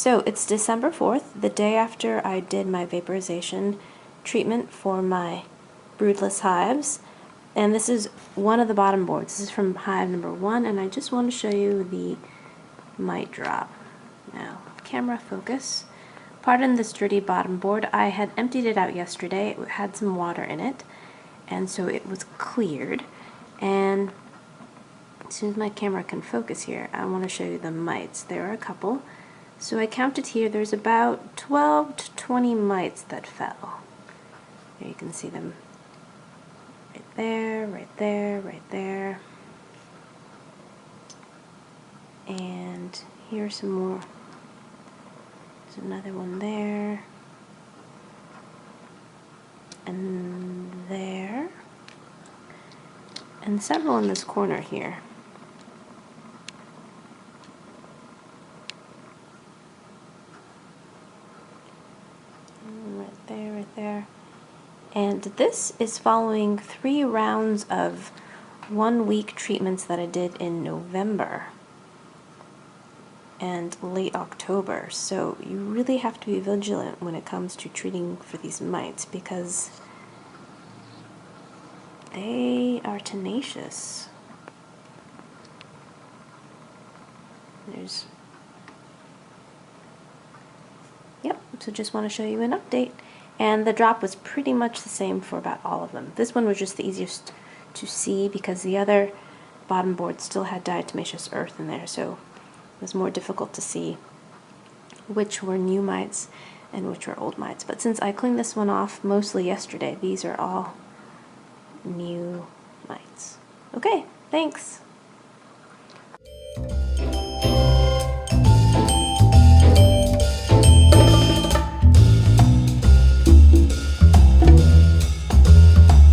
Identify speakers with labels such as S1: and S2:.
S1: So it's December 4th, the day after I did my vaporization treatment for my broodless hives. And this is one of the bottom boards. This is from hive number 1, and I just want to show you the mite drop. Now, camera focus. Pardon this dirty bottom board. I had emptied it out yesterday. It had some water in it, and so it was cleared. And as soon as my camera can focus here, I want to show you the mites. There are a couple. So I counted here, there's about 12 to 20 mites that fell. There you can see them right there, right there, right there. And here's some more. There's another one there. And there. And several in this corner here. Right there, right there. And this is following 3 rounds of 1-week treatments that I did in November and late October. So you really have to be vigilant when it comes to treating for these mites because they are tenacious. So just want to show you an update. And the drop was pretty much the same for about all of them. This one was just the easiest to see because the other bottom board still had diatomaceous earth in there, so it was more difficult to see which were new mites and which were old mites. But since I cleaned this one off mostly yesterday, these are all new mites. Okay, thanks.